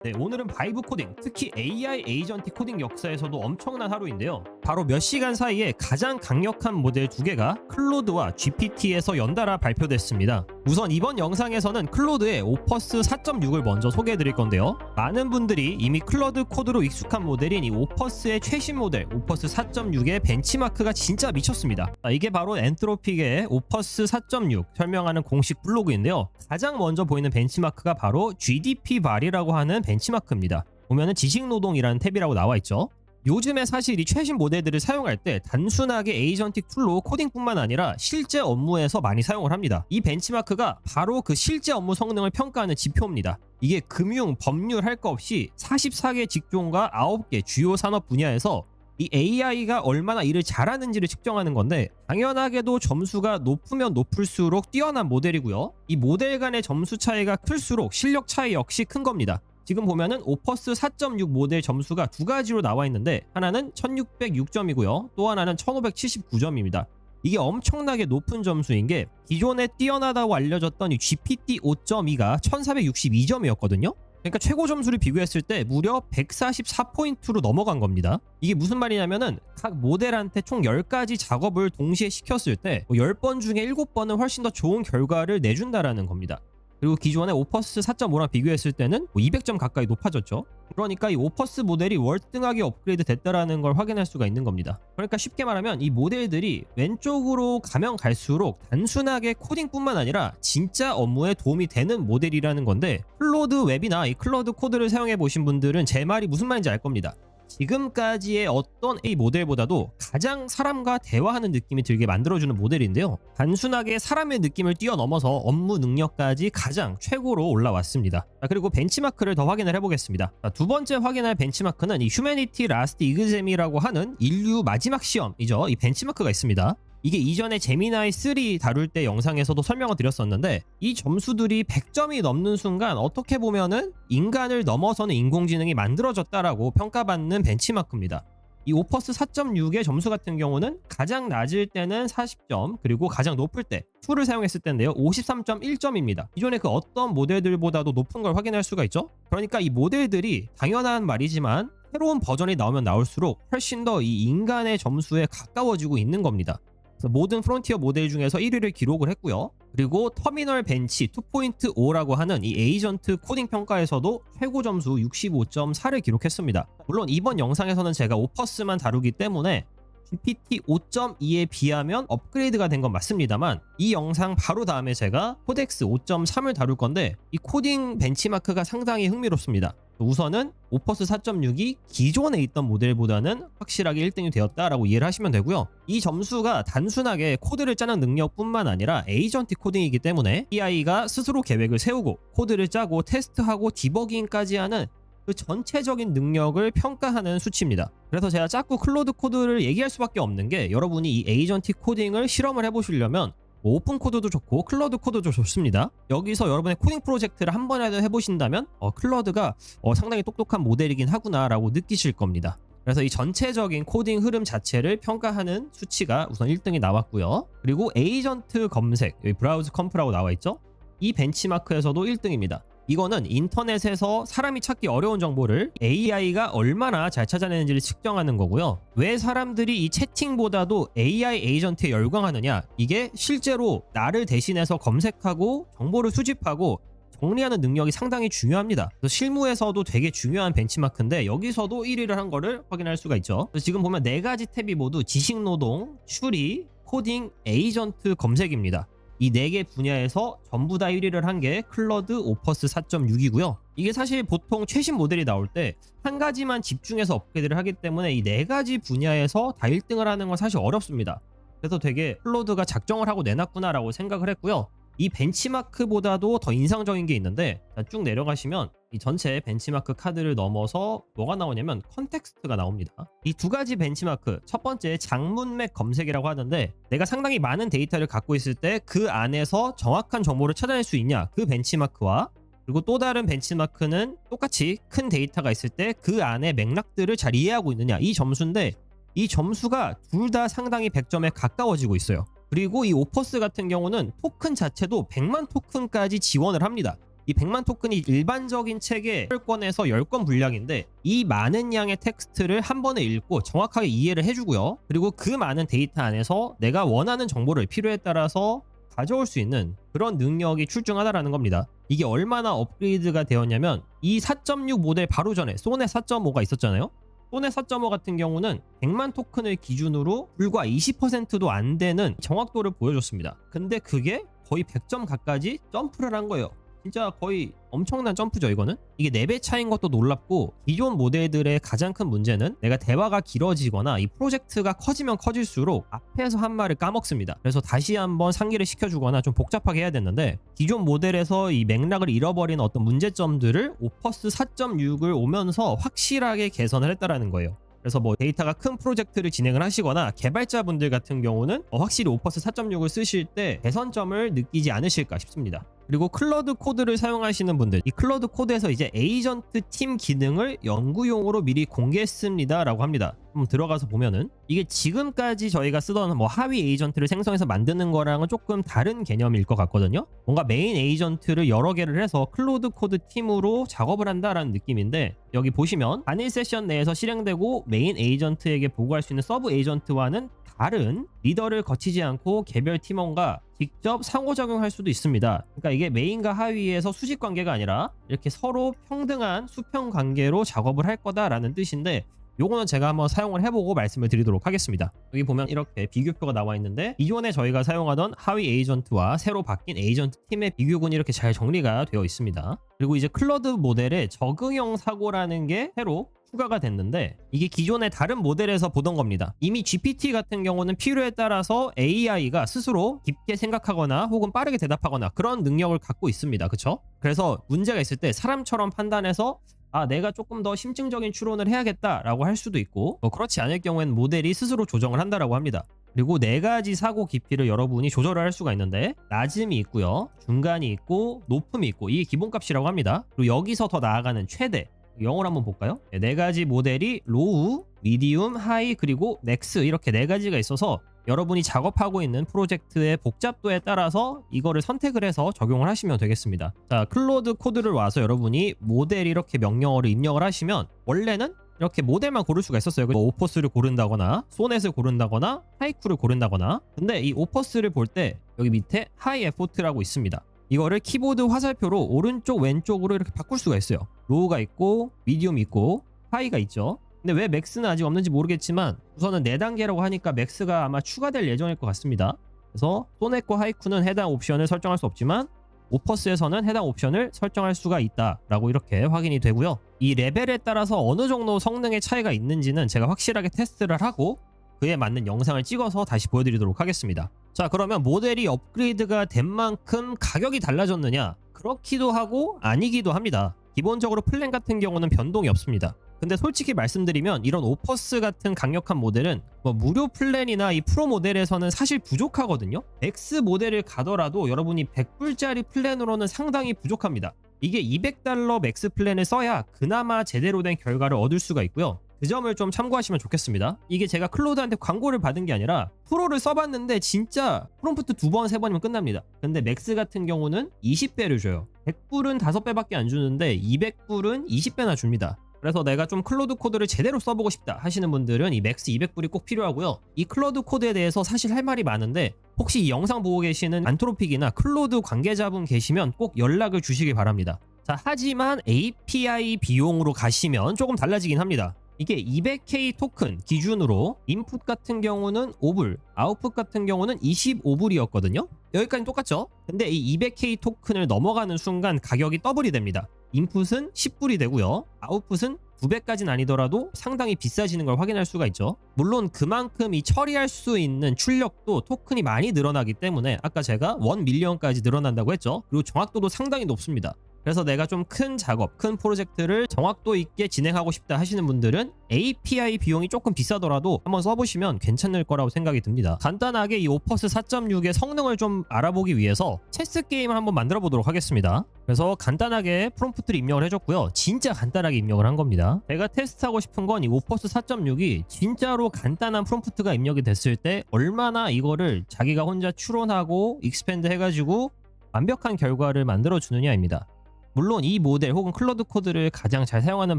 네, 오늘은 바이브 코딩, 특히 AI 에이전틱 코딩 역사에서도 엄청난 하루인데요. 바로 몇 시간 사이에 가장 강력한 모델 두 개가 클로드와 GPT에서 연달아 발표됐습니다. 우선 이번 영상에서는 클로드의 오퍼스 4.6을 먼저 소개해드릴 건데요. 많은 분들이 이미 클로드 코드로 익숙한 모델인 이 오퍼스의 최신 모델 오퍼스 4.6의 벤치마크가 진짜 미쳤습니다. 이게 바로 엔트로픽의 오퍼스 4.6 설명하는 공식 블로그인데요. 가장 먼저 보이는 벤치마크가 바로 GDP 발이라고 하는 벤치마크입니다. 보면은 지식노동이라는 탭이라고 나와있죠. 요즘에 사실 이 최신 모델들을 사용할 때 단순하게 에이전틱 툴로 코딩뿐만 아니라 실제 업무에서 많이 사용을 합니다. 이 벤치마크가 바로 그 실제 업무 성능을 평가하는 지표입니다. 이게 금융, 법률 할 거 없이 44개 직종과 9개 주요 산업 분야에서 이 AI가 얼마나 일을 잘하는지를 측정하는 건데, 당연하게도 점수가 높으면 높을수록 뛰어난 모델이고요. 이 모델 간의 점수 차이가 클수록 실력 차이 역시 큰 겁니다. 지금 보면은 오퍼스 4.6 모델 점수가 두 가지로 나와 있는데, 하나는 1606점이고요. 또 하나는 1579점입니다. 이게 엄청나게 높은 점수인 게, 기존에 뛰어나다고 알려졌던 이 GPT 5.2가 1462점이었거든요. 그러니까 최고 점수를 비교했을 때 무려 144포인트로 넘어간 겁니다. 이게 무슨 말이냐면은 각 모델한테 총 10가지 작업을 동시에 시켰을 때 10번 중에 7번은 훨씬 더 좋은 결과를 내준다라는 겁니다. 그리고 기존의 오퍼스 4.5랑 비교했을 때는 200점 가까이 높아졌죠. 그러니까 이 오퍼스 모델이 월등하게 업그레이드 됐다라는 걸 확인할 수가 있는 겁니다. 그러니까 쉽게 말하면 이 모델들이 왼쪽으로 가면 갈수록 단순하게 코딩뿐만 아니라 진짜 업무에 도움이 되는 모델이라는 건데, 클로드 웹이나 이 클로드 코드를 사용해 보신 분들은 제 말이 무슨 말인지 알 겁니다. 지금까지의 어떤 A 모델보다도 가장 사람과 대화하는 느낌이 들게 만들어주는 모델인데요. 단순하게 사람의 느낌을 뛰어넘어서 업무 능력까지 가장 최고로 올라왔습니다. 그리고 벤치마크를 더 확인을 해보겠습니다. 두 번째 확인할 벤치마크는 이 휴메니티 라스트 이그잼이라고 하는 인류 마지막 시험이죠. 이 벤치마크가 있습니다. 이게 이전에 제미나이 3 다룰 때 영상에서도 설명을 드렸었는데, 이 점수들이 100점이 넘는 순간 어떻게 보면은 인간을 넘어서는 인공지능이 만들어졌다라고 평가받는 벤치마크입니다. 이 오퍼스 4.6의 점수 같은 경우는 가장 낮을 때는 40점, 그리고 가장 높을 때 2를 사용했을 때인데요, 53.1점입니다. 기존의 그 어떤 모델들보다도 높은 걸 확인할 수가 있죠. 그러니까 이 모델들이 당연한 말이지만 새로운 버전이 나오면 나올수록 훨씬 더 이 인간의 점수에 가까워지고 있는 겁니다. 모든 프론티어 모델 중에서 1위를 기록을 했고요. 그리고 터미널 벤치 2.5라고 하는 이 에이전트 코딩 평가에서도 최고 점수 65.4를 기록했습니다. 물론 이번 영상에서는 제가 오퍼스만 다루기 때문에 GPT 5.2에 비하면 업그레이드가 된 건 맞습니다만, 이 영상 바로 다음에 제가 코덱스 5.3을 다룰 건데, 이 코딩 벤치마크가 상당히 흥미롭습니다. 우선은 오퍼스 4.6이 기존에 있던 모델보다는 확실하게 1등이 되었다라고 이해를 하시면 되고요. 이 점수가 단순하게 코드를 짜는 능력뿐만 아니라 에이전틱 코딩이기 때문에 AI가 스스로 계획을 세우고 코드를 짜고 테스트하고 디버깅까지 하는 그 전체적인 능력을 평가하는 수치입니다. 그래서 제가 자꾸 클로드 코드를 얘기할 수밖에 없는 게, 여러분이 이 에이전틱 코딩을 실험을 해보시려면 오픈 코드도 좋고 클로드 코드도 좋습니다. 여기서 여러분의 코딩 프로젝트를 한 번이라도 해보신다면 클로드가 상당히 똑똑한 모델이긴 하구나 라고 느끼실 겁니다. 그래서 이 전체적인 코딩 흐름 자체를 평가하는 수치가 우선 1등이 나왔고요. 그리고 에이전트 검색, 여기 브라우즈 컴프라고 나와있죠. 이 벤치마크에서도 1등입니다. 이거는 인터넷에서 사람이 찾기 어려운 정보를 AI가 얼마나 잘 찾아내는지를 측정하는 거고요. 왜 사람들이 이 채팅보다도 AI 에이전트에 열광하느냐, 이게 실제로 나를 대신해서 검색하고 정보를 수집하고 정리하는 능력이 상당히 중요합니다. 그래서 실무에서도 되게 중요한 벤치마크인데, 여기서도 1위를 한 거를 확인할 수가 있죠. 그래서 지금 보면 4가지 탭이 모두 지식노동, 추리, 코딩, 에이전트 검색입니다. 이 4개 분야에서 전부 다 1위를 한 게 클로드 오퍼스 4.6이고요. 이게 사실 보통 최신 모델이 나올 때 한 가지만 집중해서 업그레이드를 하기 때문에 이 4가지 분야에서 다 1등을 하는 건 사실 어렵습니다. 그래서 되게 클로드가 작정을 하고 내놨구나라고 생각을 했고요. 이 벤치마크보다도 더 인상적인 게 있는데, 쭉 내려가시면 이 전체 벤치마크 카드를 넘어서 뭐가 나오냐면 컨텍스트가 나옵니다. 이 두 가지 벤치마크, 첫 번째 장문맥 검색이라고 하는데, 내가 상당히 많은 데이터를 갖고 있을 때 그 안에서 정확한 정보를 찾아낼 수 있냐, 그 벤치마크와, 그리고 또 다른 벤치마크는 똑같이 큰 데이터가 있을 때 그 안에 맥락들을 잘 이해하고 있느냐, 이 점수인데, 이 점수가 둘 다 상당히 100점에 가까워지고 있어요. 그리고 이 오퍼스 같은 경우는 토큰 자체도 100만 토큰까지 지원을 합니다. 이 100만 토큰이 일반적인 책의 8권에서 10권 분량인데 이 많은 양의 텍스트를 한 번에 읽고 정확하게 이해를 해주고요. 그리고 그 많은 데이터 안에서 내가 원하는 정보를 필요에 따라서 가져올 수 있는 그런 능력이 출중하다라는 겁니다. 이게 얼마나 업그레이드가 되었냐면 이 4.6 모델 바로 전에 소넷 4.5가 있었잖아요. 소넷 4.5 같은 경우는 100만 토큰을 기준으로 불과 20%도 안 되는 정확도를 보여줬습니다. 근데 그게 거의 100점 가까이 점프를 한 거예요. 진짜 거의 엄청난 점프죠 이거는. 이게 4배 차이인 것도 놀랍고 기존 모델들의 가장 큰 문제는 내가 대화가 길어지거나 이 프로젝트가 커지면 커질수록 앞에서 한 말을 까먹습니다. 그래서 다시 한번 상기를 시켜주거나 좀 복잡하게 해야 됐는데 기존 모델에서 이 맥락을 잃어버린 어떤 문제점들을 오퍼스 4.6을 오면서 확실하게 개선을 했다라는 거예요. 그래서 뭐 데이터가 큰 프로젝트를 진행을 하시거나 개발자분들 같은 경우는 확실히 오퍼스 4.6을 쓰실 때 개선점을 느끼지 않으실까 싶습니다. 그리고 클러드 코드를 사용하시는 분들, 이 클러드 코드에서 이제 에이전트 팀 기능을 연구용으로 미리 공개했습니다 라고 합니다. 한번 들어가서 보면은 이게 지금까지 저희가 쓰던 뭐 하위 에이전트를 생성해서 만드는 거랑은 조금 다른 개념일 것 같거든요. 뭔가 메인 에이전트를 여러 개를 해서 클로드 코드 팀으로 작업을 한다라는 느낌인데, 여기 보시면 단일 세션 내에서 실행되고 메인 에이전트에게 보고할 수 있는 서브 에이전트와는 다른 리더를 거치지 않고 개별 팀원과 직접 상호작용할 수도 있습니다. 그러니까 이게 메인과 하위에서 수직 관계가 아니라 이렇게 서로 평등한 수평 관계로 작업을 할 거다라는 뜻인데, 요거는 제가 한번 사용을 해보고 말씀을 드리도록 하겠습니다. 여기 보면 이렇게 비교표가 나와 있는데 기존에 저희가 사용하던 하위 에이전트와 새로 바뀐 에이전트 팀의 비교군이 이렇게 잘 정리가 되어 있습니다. 그리고 이제 클러드 모델의 적응형 사고라는 게 새로 추가가 됐는데, 이게 기존의 다른 모델에서 보던 겁니다. 이미 GPT 같은 경우는 필요에 따라서 AI가 스스로 깊게 생각하거나 혹은 빠르게 대답하거나 그런 능력을 갖고 있습니다. 그쵸? 그래서 문제가 있을 때 사람처럼 판단해서 내가 조금 더 심층적인 추론을 해야겠다라고 할 수도 있고, 그렇지 않을 경우에는 모델이 스스로 조정을 한다라고 합니다. 그리고 4가지 사고 깊이를 여러분이 조절을 할 수가 있는데, 낮음이 있고요, 중간이 있고, 높음이 있고, 이게 기본값이라고 합니다. 그리고 여기서 더 나아가는 최대, 영어로 한번 볼까요? 4가지 모델이 로우, 미디움, 하이, 그리고 맥스, 이렇게 4가지가 있어서 여러분이 작업하고 있는 프로젝트의 복잡도에 따라서 이거를 선택을 해서 적용을 하시면 되겠습니다. 자, 클로드 코드를 와서 여러분이 모델 이렇게 명령어를 입력을 하시면, 원래는 이렇게 모델만 고를 수가 있었어요. 오퍼스를 고른다거나 소넷을 고른다거나 하이쿠를 고른다거나. 근데 이 오퍼스를 볼 때 여기 밑에 하이 에포트라고 있습니다. 이거를 키보드 화살표로 오른쪽 왼쪽으로 이렇게 바꿀 수가 있어요. 로우가 있고 미디움 있고 하이가 있죠. 근데 왜 맥스는 아직 없는지 모르겠지만 우선은 4단계라고 하니까 맥스가 아마 추가될 예정일 것 같습니다. 그래서 소넷과 하이쿠는 해당 옵션을 설정할 수 없지만 오퍼스에서는 해당 옵션을 설정할 수가 있다라고 이렇게 확인이 되고요. 이 레벨에 따라서 어느 정도 성능의 차이가 있는지는 제가 확실하게 테스트를 하고 그에 맞는 영상을 찍어서 다시 보여드리도록 하겠습니다. 자, 그러면 모델이 업그레이드가 된 만큼 가격이 달라졌느냐? 그렇기도 하고 아니기도 합니다. 기본적으로 플랜 같은 경우는 변동이 없습니다. 근데 솔직히 말씀드리면 이런 오퍼스 같은 강력한 모델은 무료 플랜이나 이 프로 모델에서는 사실 부족하거든요. 맥스 모델을 가더라도 여러분이 100불짜리 플랜으로는 상당히 부족합니다. 이게 $200 맥스 플랜을 써야 그나마 제대로 된 결과를 얻을 수가 있고요. 그 점을 좀 참고하시면 좋겠습니다. 이게 제가 클로드한테 광고를 받은 게 아니라 프로를 써봤는데 진짜 프롬프트 2번, 3번이면 끝납니다. 근데 맥스 같은 경우는 20배를 줘요. 100불은 5배밖에 안 주는데 200불은 20배나 줍니다. 그래서 내가 좀 클로드 코드를 제대로 써보고 싶다 하시는 분들은 이 맥스 200불이 꼭 필요하고요. 이 클로드 코드에 대해서 사실 할 말이 많은데 혹시 이 영상 보고 계시는 안트로픽이나 클로드 관계자분 계시면 꼭 연락을 주시길 바랍니다. 자, 하지만 API 비용으로 가시면 조금 달라지긴 합니다. 이게 200K 토큰 기준으로 인풋 같은 경우는 5불, 아웃풋 같은 경우는 25불이었거든요. 여기까지는 똑같죠? 근데 이 200K 토큰을 넘어가는 순간 가격이 더블이 됩니다. 인풋은 10불이 되고요. 아웃풋은 2배까지는 아니더라도 상당히 비싸지는 걸 확인할 수가 있죠. 물론 그만큼 이 처리할 수 있는 출력도 토큰이 많이 늘어나기 때문에 아까 제가 1밀리언까지 늘어난다고 했죠. 그리고 정확도도 상당히 높습니다. 그래서 내가 좀 큰 작업, 큰 프로젝트를 정확도 있게 진행하고 싶다 하시는 분들은 API 비용이 조금 비싸더라도 한번 써보시면 괜찮을 거라고 생각이 듭니다. 간단하게 이 오퍼스 4.6의 성능을 좀 알아보기 위해서 체스 게임을 한번 만들어 보도록 하겠습니다. 그래서 간단하게 프롬프트를 입력을 해줬고요. 진짜 간단하게 입력을 한 겁니다. 제가 테스트하고 싶은 건 이 오퍼스 4.6이 진짜로 간단한 프롬프트가 입력이 됐을 때 얼마나 이거를 자기가 혼자 추론하고 익스펜드 해가지고 완벽한 결과를 만들어 주느냐입니다. 물론 이 모델 혹은 클로드 코드를 가장 잘 사용하는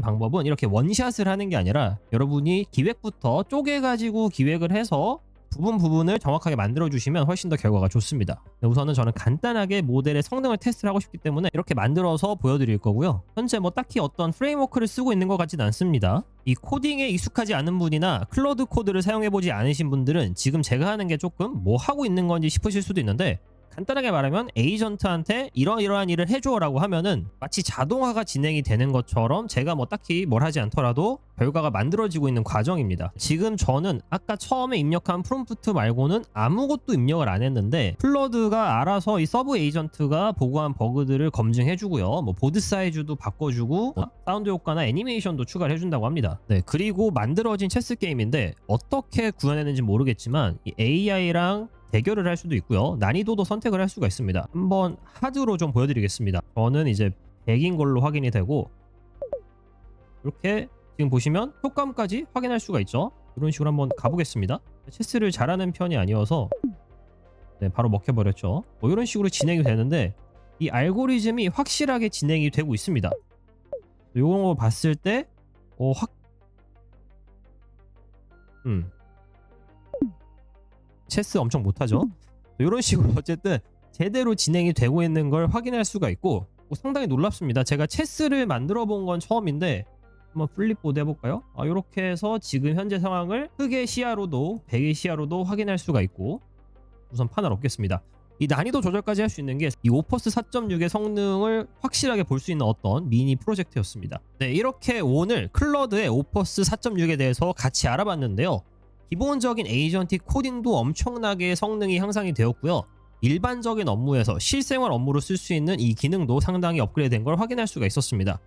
방법은 이렇게 원샷을 하는 게 아니라 여러분이 기획부터 쪼개가지고 기획을 해서 부분을 정확하게 만들어 주시면 훨씬 더 결과가 좋습니다. 우선은 저는 간단하게 모델의 성능을 테스트를 하고 싶기 때문에 이렇게 만들어서 보여드릴 거고요. 현재 뭐 딱히 어떤 프레임워크를 쓰고 있는 것 같지는 않습니다. 이 코딩에 익숙하지 않은 분이나 클로드 코드를 사용해보지 않으신 분들은 지금 제가 하는 게 조금 뭐 하고 있는 건지 싶으실 수도 있는데, 간단하게 말하면 에이전트한테 이러이러한 일을 해줘 라고 하면은 마치 자동화가 진행이 되는 것처럼 제가 뭐 딱히 뭘 하지 않더라도 결과가 만들어지고 있는 과정입니다. 지금 저는 아까 처음에 입력한 프롬프트 말고는 아무것도 입력을 안 했는데 클로드가 알아서 이 서브 에이전트가 보고한 버그들을 검증해주고요. 뭐 보드 사이즈도 바꿔주고 사운드 효과나 애니메이션도 추가를 해준다고 합니다. 네, 그리고 만들어진 체스 게임인데 어떻게 구현했는지 모르겠지만 이 AI랑 대결을 할 수도 있고요. 난이도도 선택을 할 수가 있습니다. 한번 하드로 좀 보여드리겠습니다. 저는 이제 100인 걸로 확인이 되고 이렇게 지금 보시면 효과음까지 확인할 수가 있죠. 이런 식으로 한번 가보겠습니다. 체스를 잘하는 편이 아니어서 네, 바로 먹혀버렸죠. 뭐 이런 식으로 진행이 되는데 이 알고리즘이 확실하게 진행이 되고 있습니다. 이런 거 봤을 때 체스 엄청 못하죠. 이런 식으로 어쨌든 제대로 진행이 되고 있는 걸 확인할 수가 있고 상당히 놀랍습니다. 제가 체스를 만들어 본 건 처음인데 한번 플립보드 해볼까요? 이렇게 해서 지금 현재 상황을 흑의 시야로도 백의 시야로도 확인할 수가 있고, 우선 판을 엎겠습니다. 이 난이도 조절까지 할 수 있는 게 이 오퍼스 4.6의 성능을 확실하게 볼 수 있는 어떤 미니 프로젝트였습니다. 네, 이렇게 오늘 클로드의 오퍼스 4.6에 대해서 같이 알아봤는데요. 기본적인 에이전틱 코딩도 엄청나게 성능이 향상이 되었고요. 일반적인 업무에서 실생활 업무로 쓸 수 있는 이 기능도 상당히 업그레이드된 걸 확인할 수가 있었습니다.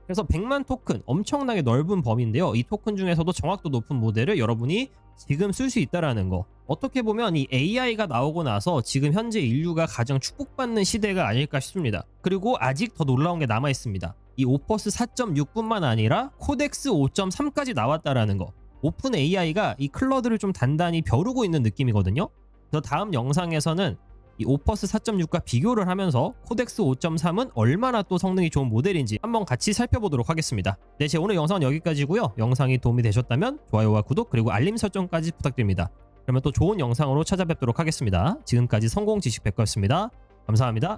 그래서 100만 토큰, 엄청나게 넓은 범위인데요. 이 토큰 중에서도 정확도 높은 모델을 여러분이 지금 쓸 수 있다는 거. 어떻게 보면 이 AI가 나오고 나서 지금 현재 인류가 가장 축복받는 시대가 아닐까 싶습니다. 그리고 아직 더 놀라운 게 남아 있습니다. 이 오퍼스 4.6뿐만 아니라 코덱스 5.3까지 나왔다라는 거. 오픈 AI가 이 클로드를 좀 단단히 벼르고 있는 느낌이거든요. 그래서 다음 영상에서는 이 오퍼스 4.6과 비교를 하면서 코덱스 5.3은 얼마나 또 성능이 좋은 모델인지 한번 같이 살펴보도록 하겠습니다. 네, 제 오늘 영상은 여기까지고요. 영상이 도움이 되셨다면 좋아요와 구독 그리고 알림 설정까지 부탁드립니다. 그러면 또 좋은 영상으로 찾아뵙도록 하겠습니다. 지금까지 성공지식백과였습니다. 감사합니다.